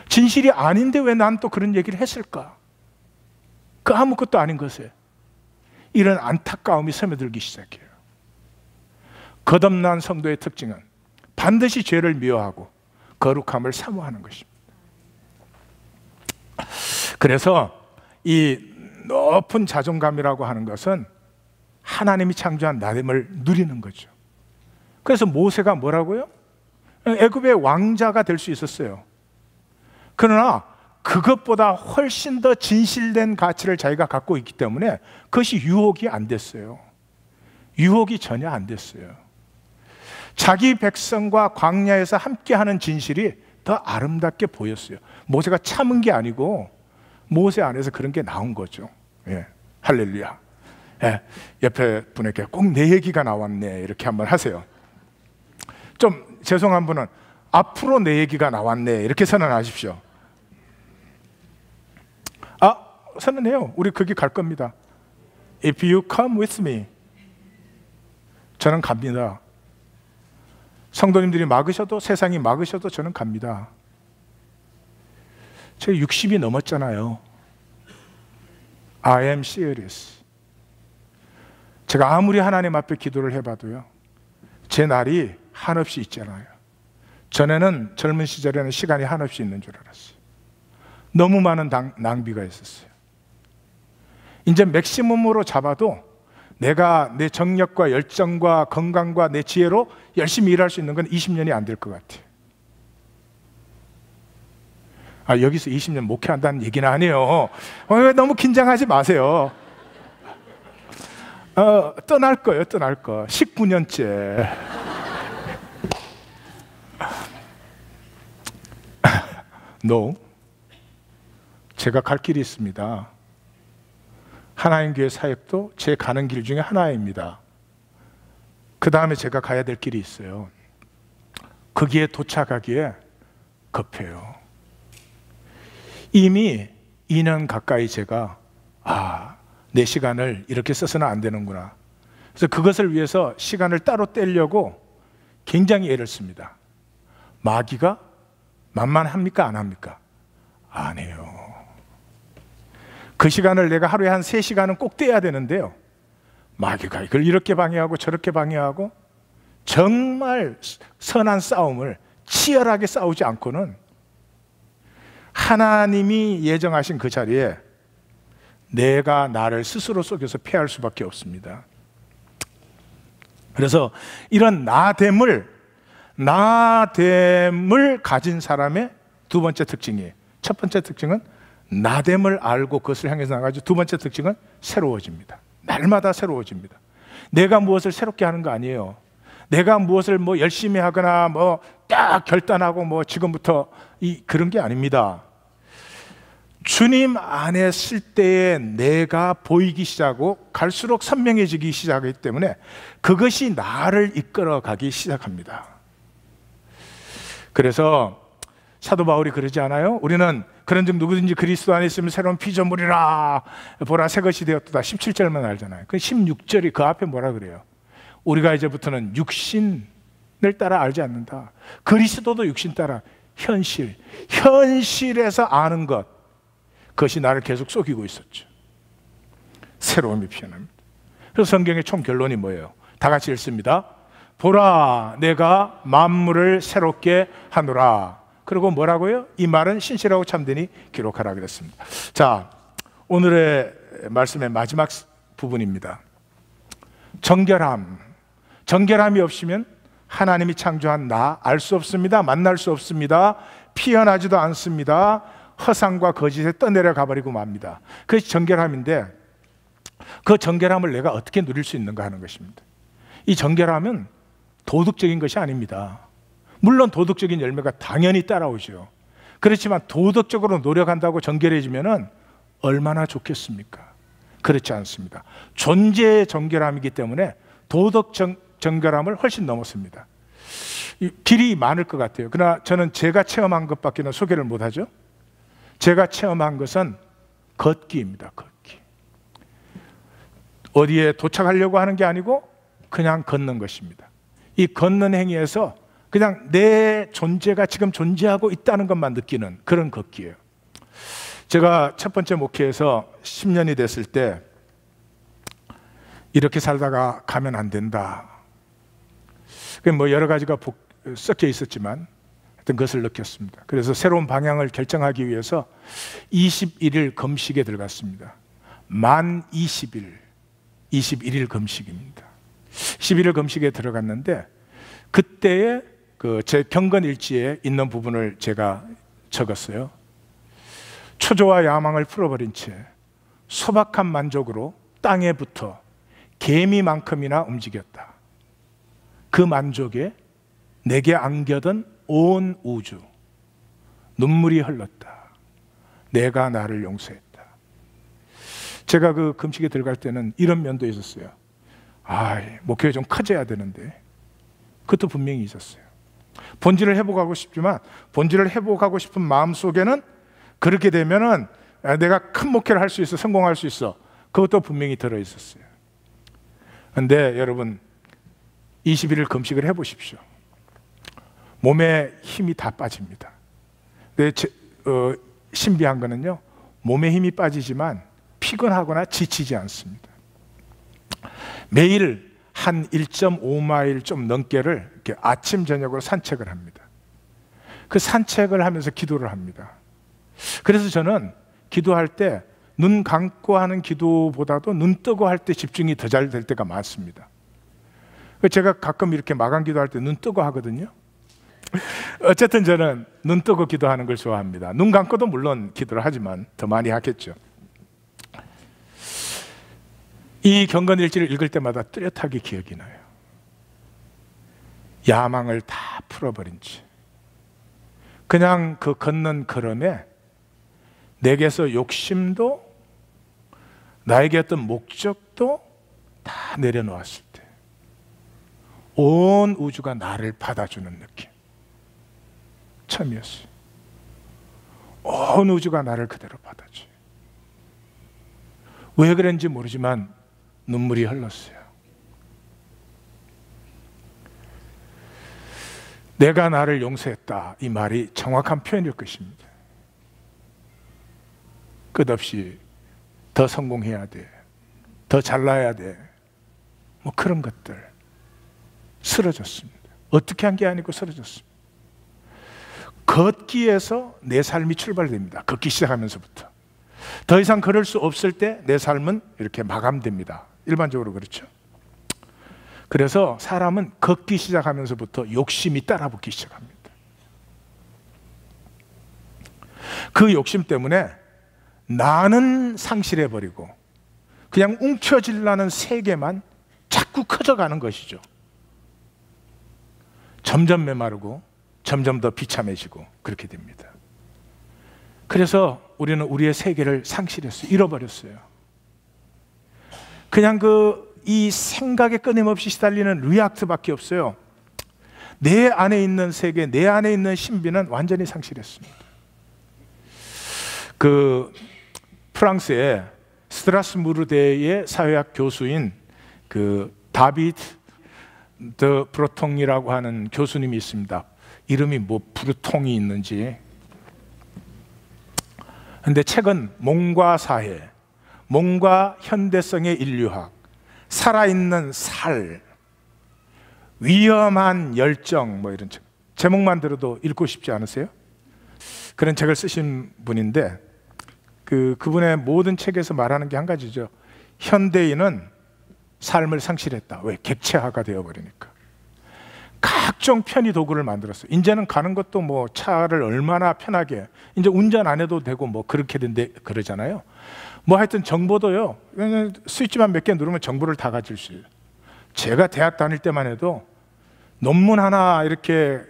진실이 아닌데 왜 난 또 그런 얘기를 했을까, 그 아무것도 아닌 것에 이런 안타까움이 스며들기 시작해요. 거듭난 성도의 특징은 반드시 죄를 미워하고 거룩함을 사모하는 것입니다. 그래서 이 높은 자존감이라고 하는 것은 하나님이 창조한 나됨을 누리는 거죠. 그래서 모세가 뭐라고요? 애굽의 왕자가 될 수 있었어요. 그러나 그것보다 훨씬 더 진실된 가치를 자기가 갖고 있기 때문에 그것이 유혹이 안 됐어요. 유혹이 전혀 안 됐어요. 자기 백성과 광야에서 함께하는 진실이 더 아름답게 보였어요. 모세가 참은 게 아니고 모세 안에서 그런 게 나온 거죠. 예, 할렐루야. 예, 옆에 분에게 꼭 내 얘기가 나왔네 이렇게 한번 하세요. 좀 죄송한 분은 앞으로 내 얘기가 나왔네 이렇게 선언하십시오. 선언해요. 우리 거기 갈 겁니다. If you come with me, 저는 갑니다. 성도님들이 막으셔도, 세상이 막으셔도 저는 갑니다. 제가 60이 넘었잖아요. I am serious. 제가 아무리 하나님 앞에 기도를 해봐도요, 제 날이 한없이 있잖아요. 전에는 젊은 시절에는 시간이 한없이 있는 줄 알았어요. 너무 많은 낭비가 있었어요. 이제 맥시멈으로 잡아도 내가 내 정력과 열정과 건강과 내 지혜로 열심히 일할 수 있는 건 20년이 안 될 것 같아요. 여기서 20년 목회한다는 얘기는 아니에요. 너무 긴장하지 마세요. 떠날 거예요, 떠날 거. 19년째. No. 제가 갈 길이 있습니다. 하나님 교회 사역도 제 가는 길 중에 하나입니다. 그 다음에 제가 가야 될 길이 있어요. 거기에 도착하기에 급해요. 이미 2년 가까이 제가 내 시간을 이렇게 써서는 안 되는구나. 그래서 그것을 위해서 시간을 따로 떼려고 굉장히 애를 씁니다. 마귀가 만만합니까? 안 합니까? 안 해요. 그 시간을 내가 하루에 한 3시간은 꼭 떼야 되는데요, 마귀가 이걸 이렇게 방해하고 저렇게 방해하고 정말 선한 싸움을 치열하게 싸우지 않고는 하나님이 예정하신 그 자리에 내가 나를 스스로 속여서 패할 수밖에 없습니다. 그래서 이런 나됨을 가진 사람의 두 번째 특징이에요. 첫 번째 특징은 나됨을 알고 그것을 향해서 나가죠. 두 번째 특징은 새로워집니다. 날마다 새로워집니다. 내가 무엇을 새롭게 하는 거 아니에요. 내가 무엇을 열심히 하거나 딱 결단하고 지금부터 그런 게 아닙니다. 주님 안에 있을 때에 내가 보이기 시작하고 갈수록 선명해지기 시작하기 때문에 그것이 나를 이끌어가기 시작합니다. 그래서 사도 바울이 그러지 않아요? 우리는 그런즉 누구든지 그리스도 안에 있으면 새로운 피조물이라, 보라 새 것이 되었도다. 17절만 알잖아요. 그 16절이 그 앞에 뭐라 그래요? 우리가 이제부터는 육신을 따라 알지 않는다. 그리스도도 육신 따라 현실에서 아는 것, 그것이 나를 계속 속이고 있었죠. 새로움이 피어납니다. 그래서 성경의 총 결론이 뭐예요? 다 같이 읽습니다. 보라 내가 만물을 새롭게 하노라. 그리고 뭐라고요? 이 말은 신실하고 참되니 기록하라 그랬습니다. 자, 오늘의 말씀의 마지막 부분입니다. 정결함이 없으면 하나님이 창조한 나 알 수 없습니다. 만날 수 없습니다. 피어나지도 않습니다. 허상과 거짓에 떠내려 가버리고 맙니다. 그것이 정결함인데, 그 정결함을 내가 어떻게 누릴 수 있는가 하는 것입니다. 이 정결함은 도덕적인 것이 아닙니다. 물론 도덕적인 열매가 당연히 따라오죠. 그렇지만 도덕적으로 노력한다고 정결해지면 얼마나 좋겠습니까? 그렇지 않습니다. 존재의 정결함이기 때문에 도덕 정결함을 훨씬 넘었습니다. 길이 많을 것 같아요. 그러나 저는 제가 체험한 것밖에는 소개를 못하죠. 제가 체험한 것은 걷기입니다. 걷기. 어디에 도착하려고 하는 게 아니고 그냥 걷는 것입니다. 이 걷는 행위에서 그냥 내 존재가 지금 존재하고 있다는 것만 느끼는 그런 걷기예요. 제가 첫 번째 목회에서 10년이 됐을 때 이렇게 살다가 가면 안 된다. 여러 가지가 섞여 있었지만 하여튼 그것을 느꼈습니다. 그래서 새로운 방향을 결정하기 위해서 21일 금식에 들어갔습니다. 만 21일 금식입니다. 11일 금식에 들어갔는데 그때의 제 경건 일지에 있는 부분을 제가 적었어요. 초조와 야망을 풀어버린 채 소박한 만족으로 땅에 붙어 개미만큼이나 움직였다. 그 만족에 내게 안겨던 온 우주, 눈물이 흘렀다. 내가 나를 용서했다. 제가 그 금식에 들어갈 때는 이런 면도 있었어요. 목회가 좀 커져야 되는데, 그것도 분명히 있었어요. 본질을 회복하고 싶지만 본질을 회복하고 싶은 마음 속에는 그렇게 되면은 내가 큰 목회를 할 수 있어, 성공할 수 있어, 그것도 분명히 들어있었어요. 그런데 여러분 21일 금식을 해보십시오. 몸에 힘이 다 빠집니다. 신비한 거는요, 몸에 힘이 빠지지만 피곤하거나 지치지 않습니다. 매일 한 1.5마일 좀 넘게를 이렇게 아침 저녁으로 산책을 합니다. 그 산책을 하면서 기도를 합니다. 그래서 저는 기도할 때 눈 감고 하는 기도보다도 눈 뜨고 할 때 집중이 더 잘 될 때가 많습니다. 제가 가끔 이렇게 마감 기도할 때 눈 뜨고 하거든요. 어쨌든 저는 눈 뜨고 기도하는 걸 좋아합니다. 눈 감고도 물론 기도를 하지만 더 많이 하겠죠. 이 경건일지를 읽을 때마다 뚜렷하게 기억이 나요. 야망을 다 풀어버린 채 그냥 그 걷는 걸음에 내게서 욕심도 나에게 어떤 목적도 다 내려놓았을 때 온 우주가 나를 받아주는 느낌 처음이었어요. 온 우주가 나를 그대로 받아줘요. 왜 그런지 모르지만 눈물이 흘렀어요. 내가 나를 용서했다, 이 말이 정확한 표현일 것입니다. 끝없이 더 성공해야 돼, 더 잘나야 돼, 뭐 그런 것들 쓰러졌습니다. 어떻게 한 게 아니고 쓰러졌습니다. 걷기에서 내 삶이 출발됩니다. 걷기 시작하면서부터. 더 이상 걸을 수 없을 때 내 삶은 이렇게 마감됩니다. 일반적으로 그렇죠. 그래서 사람은 걷기 시작하면서부터 욕심이 따라붙기 시작합니다. 그 욕심 때문에 나는 상실해버리고 그냥 움켜쥐려는 세계만 자꾸 커져가는 것이죠. 점점 메마르고 점점 더 비참해지고 그렇게 됩니다. 그래서 우리는 우리의 세계를 상실했어요. 잃어버렸어요. 그냥 이 생각에 끊임없이 시달리는 리액트밖에 없어요. 내 안에 있는 세계, 내 안에 있는 신비는 완전히 상실했습니다. 프랑스의 스트라스부르대의 사회학 교수인 다비드 드 브로통이라고 하는 교수님이 있습니다. 이름이 뭐 브루통이 있는지. 근데 책은 몸과 사회, 몸과 현대성의 인류학, 살아있는 살, 위험한 열정, 뭐 이런 책. 제목만 들어도 읽고 싶지 않으세요? 그런 책을 쓰신 분인데 그분의 모든 책에서 말하는 게 한 가지죠. 현대인은 삶을 상실했다. 왜? 객체화가 되어버리니까. 각종 편의 도구를 만들었어요. 이제는 가는 것도 뭐 차를 얼마나 편하게, 이제 운전 안 해도 되고 뭐 그렇게 된대 그러잖아요. 뭐 하여튼 정보도요, 스위치만 몇 개 누르면 정보를 다 가질 수 있어요. 제가 대학 다닐 때만 해도 논문 하나 이렇게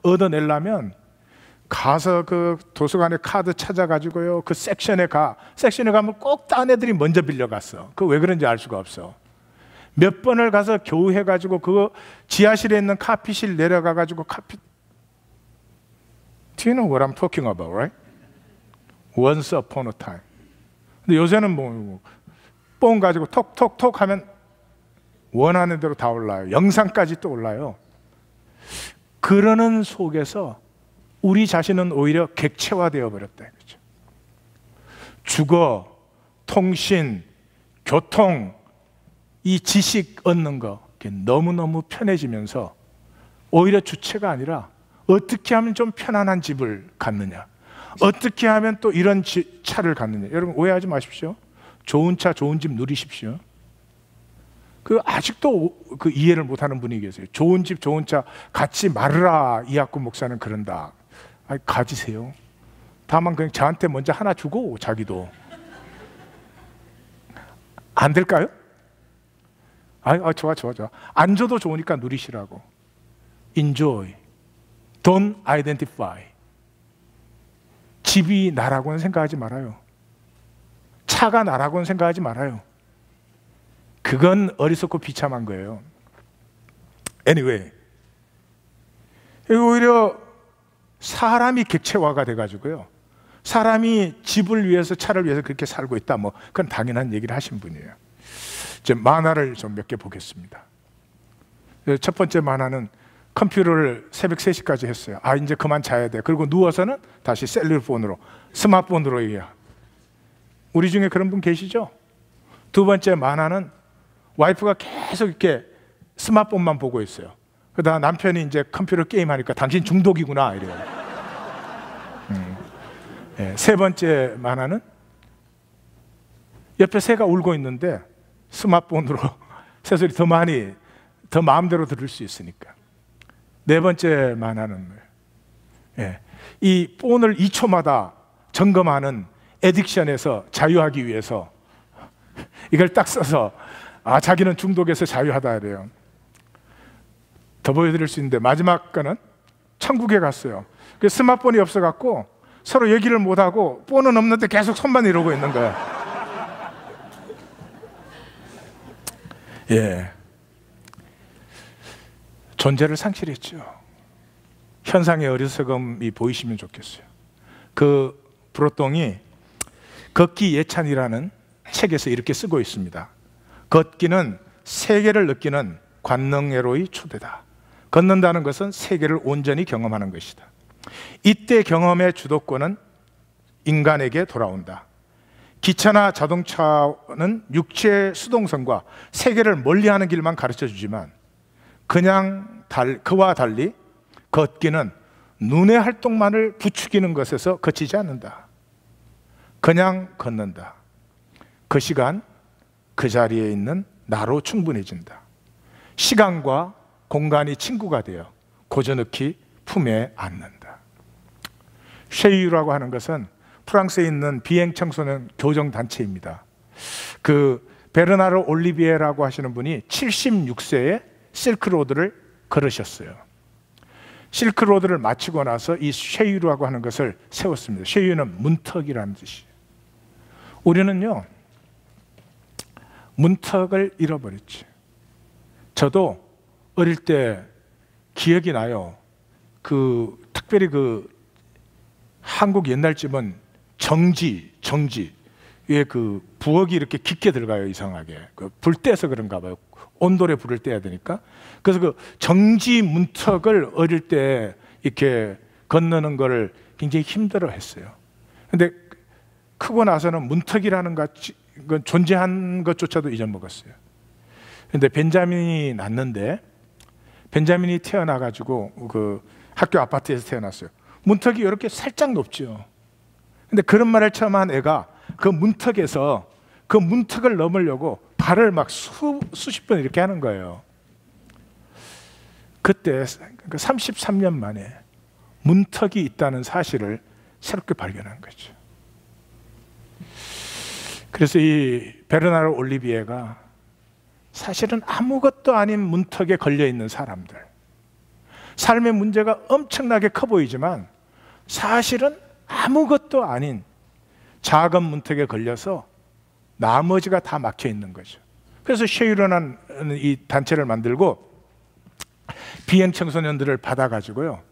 얻어내려면 가서 그 도서관에 카드 찾아가지고요, 그 섹션에 가면 꼭 딴 애들이 먼저 빌려갔어. 그 왜 그런지 알 수가 없어. 몇 번을 가서 겨우 해가지고 그 지하실에 있는 카피실 내려가가지고 Do you know what I'm talking about, right? Once upon a time. 근데 요새는 뭐 뽕 가지고 톡톡톡 하면 원하는 대로 다 올라요. 영상까지 또 올라요. 그러는 속에서 우리 자신은 오히려 객체화되어 버렸다. 그렇죠? 주거, 통신, 교통, 이 지식 얻는 거 너무너무 편해지면서 오히려 주체가 아니라 어떻게 하면 좀 편안한 집을 갖느냐, 어떻게 하면 또 이런 차를 갖느냐. 여러분 오해하지 마십시오. 좋은 차, 좋은 집 누리십시오. 아직도 이해를 못하는 분이 계세요. 좋은 집, 좋은 차 갖지 말으라. 이학구 목사는 그런다. 아니, 가지세요. 다만 그냥 저한테 먼저 하나 주고 자기도 안 될까요? 좋아. 안 줘도 좋으니까 누리시라고. Enjoy. Don't identify. 집이 나라고는 생각하지 말아요. 차가 나라고는 생각하지 말아요. 그건 어리석고 비참한 거예요. Anyway, 오히려 사람이 객체화가 돼가지고요, 사람이 집을 위해서, 차를 위해서 그렇게 살고 있다, 뭐 그건 당연한 얘기를 하신 분이에요. 이제 만화를 좀 몇 개 보겠습니다. 첫 번째 만화는 컴퓨터를 새벽 3시까지 했어요. 이제 그만 자야 돼. 그리고 누워서는 다시 셀룰폰으로, 스마트폰으로 얘기야. 우리 중에 그런 분 계시죠? 두 번째 만화는 와이프가 계속 이렇게 스마트폰만 보고 있어요. 그러다가 남편이 이제 컴퓨터 게임하니까 당신 중독이구나 이래요. 세 번째 만화는 옆에 새가 울고 있는데 스마트폰으로 새소리 더 많이, 더 마음대로 들을 수 있으니까. 네 번째 만화는 이 폰을 2초마다 점검하는 애딕션에서 자유하기 위해서 이걸 딱 써서 자기는 중독에서 자유하다 그래요. 더 보여드릴 수 있는데 마지막 거는 천국에 갔어요. 스마트폰이 없어갖고 서로 얘기를 못하고 폰은 없는데 계속 손만 이러고 있는 거야. 존재를 상실했죠. 현상의 어리석음이 보이시면 좋겠어요. 그 브로통이 걷기 예찬이라는 책에서 이렇게 쓰고 있습니다. 걷기는 세계를 느끼는 관능애로의 초대다. 걷는다는 것은 세계를 온전히 경험하는 것이다. 이때 경험의 주도권은 인간에게 돌아온다. 기차나 자동차는 육체의 수동성과 세계를 멀리하는 길만 가르쳐주지만 그와 달리 걷기는 눈의 활동만을 부추기는 것에서 그치지 않는다. 그냥 걷는다. 그 시간 그 자리에 있는 나로 충분해진다. 시간과 공간이 친구가 되어 고저넣기 품에 안는다. 쉐이유라고 하는 것은 프랑스에 있는 비행 청소년 교정 단체입니다. 그 베르나르 올리비에라고 하시는 분이 76세에 실크로드를 걸으셨어요. 실크로드를 마치고 나서 이 쉐이유라고 하는 것을 세웠습니다. 쉐이유는 문턱이라는 뜻이에요. 우리는요, 문턱을 잃어버렸지. 저도 어릴 때 기억이 나요. 특별히 한국 옛날 집은 정지에 부엌이 이렇게 깊게 들어가요. 이상하게 불 떼서 그런가 봐요. 온돌에 불을 떼야 되니까. 그래서 정지 문턱을 어릴 때 이렇게 건너는 거를 굉장히 힘들어 했어요. 근데 크고 나서는 문턱이라는 건 존재한 것조차도 잊어먹었어요. 근데 벤자민이 났는데, 벤자민이 태어나가지고 학교 아파트에서 태어났어요. 문턱이 이렇게 살짝 높죠. 근데 그런 말을 처음 한 애가 그 문턱에서 그 문턱을 넘으려고 발을 막 수십 번 이렇게 하는 거예요. 그때 33년 만에 문턱이 있다는 사실을 새롭게 발견한 거죠. 그래서 이 베르나르 올리비에가 사실은 아무것도 아닌 문턱에 걸려있는 사람들, 삶의 문제가 엄청나게 커 보이지만 사실은 아무것도 아닌 작은 문턱에 걸려서 나머지가 다 막혀 있는 거죠. 그래서 쉐이유라는 이 단체를 만들고 비행 청소년들을 받아가지고요,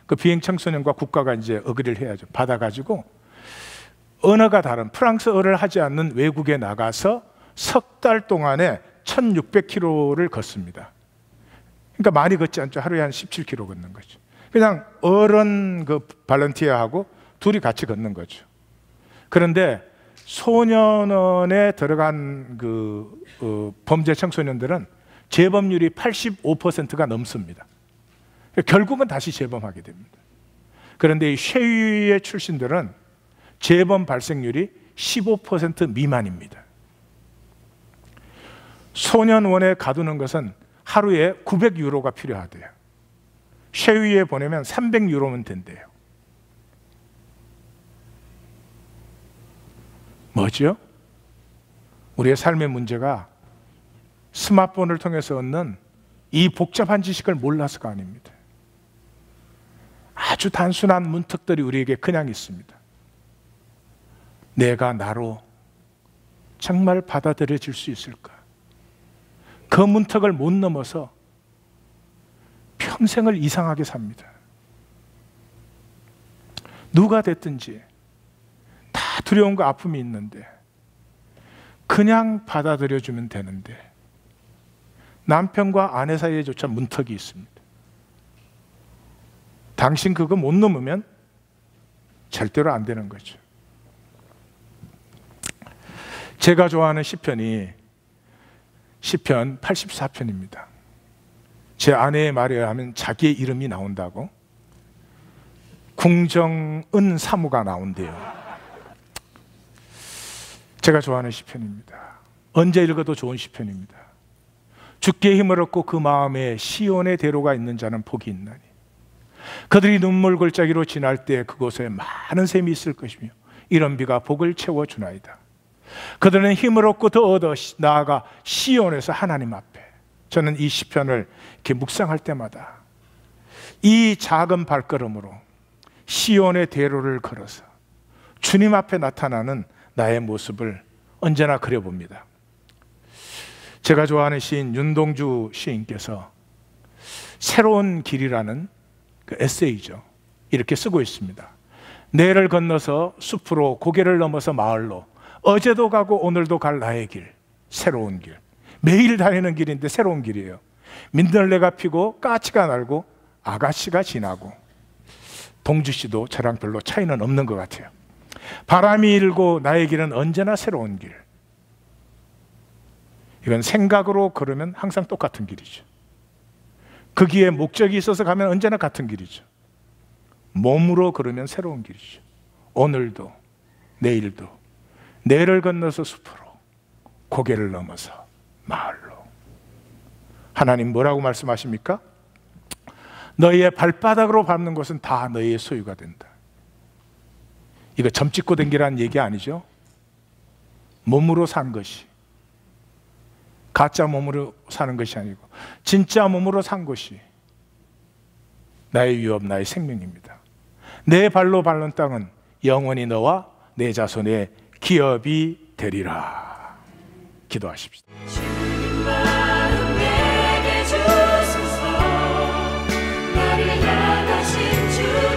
그 비행 청소년과 국가가 이제 어그리를 해야죠. 받아가지고 언어가 다른 프랑스어를 하지 않는 외국에 나가서 석 달 동안에 1600km를 걷습니다. 그러니까 많이 걷지 않죠. 하루에 한 17km 걷는 거죠. 그냥 어른 발런티어하고 둘이 같이 걷는 거죠. 그런데 소년원에 들어간 범죄 청소년들은 재범률이 85%가 넘습니다. 결국은 다시 재범하게 됩니다. 그런데 이 쉐이유의 출신들은 재범 발생률이 15% 미만입니다. 소년원에 가두는 것은 하루에 900유로가 필요하대요. 쉐이유에 보내면 300유로면 된대요. 뭐죠? 우리의 삶의 문제가 스마트폰을 통해서 얻는 이 복잡한 지식을 몰라서가 아닙니다. 아주 단순한 문턱들이 우리에게 그냥 있습니다. 내가 나로 정말 받아들여질 수 있을까? 그 문턱을 못 넘어서 평생을 이상하게 삽니다. 누가 됐든지 다 두려움과 아픔이 있는데 그냥 받아들여주면 되는데 남편과 아내 사이에조차 문턱이 있습니다. 당신 그거 못 넘으면 절대로 안 되는 거죠. 제가 좋아하는 시편이 시편 84편입니다. 제 아내의 말에 의하면 자기의 이름이 나온다고. 궁정은 사무가 나온대요. 제가 좋아하는 시편입니다. 언제 읽어도 좋은 시편입니다. 주께 힘을 얻고 그 마음에 시온의 대로가 있는 자는 복이 있나니 그들이 눈물 골짜기로 지날 때 그곳에 많은 샘이 있을 것이며 이런 비가 복을 채워주나이다. 그들은 힘을 얻고 더 얻어 나아가 시온에서 하나님 앞에. 저는 이 시편을 이렇게 묵상할 때마다 이 작은 발걸음으로 시온의 대로를 걸어서 주님 앞에 나타나는 나의 모습을 언제나 그려봅니다. 제가 좋아하는 시인 윤동주 시인께서 새로운 길이라는 그 에세이죠. 이렇게 쓰고 있습니다. 내를 건너서 숲으로 고개를 넘어서 마을로 어제도 가고 오늘도 갈 나의 길, 새로운 길. 매일 다니는 길인데 새로운 길이에요. 민들레가 피고 까치가 날고 아가씨가 지나고. 동주 씨도 저랑 별로 차이는 없는 것 같아요. 바람이 일고 나의 길은 언제나 새로운 길. 이건 생각으로 걸으면 항상 똑같은 길이죠. 거기에 목적이 있어서 가면 언제나 같은 길이죠. 몸으로 걸으면 새로운 길이죠. 오늘도 내일도 내를 건너서 숲으로 고개를 넘어서 마을로. 하나님 뭐라고 말씀하십니까? 너희의 발바닥으로 밟는 것은 다 너희의 소유가 된다. 이거 점 찍고 댕기라는 얘기 아니죠? 몸으로 산 것이, 가짜 몸으로 사는 것이 아니고 진짜 몸으로 산 것이 나의 유업, 나의 생명입니다. 내 발로 밟는 땅은 영원히 너와 내 자손의 기업이 되리라. 기도하십시다. 주님 마음 내게 주소서. 나를 향하신 주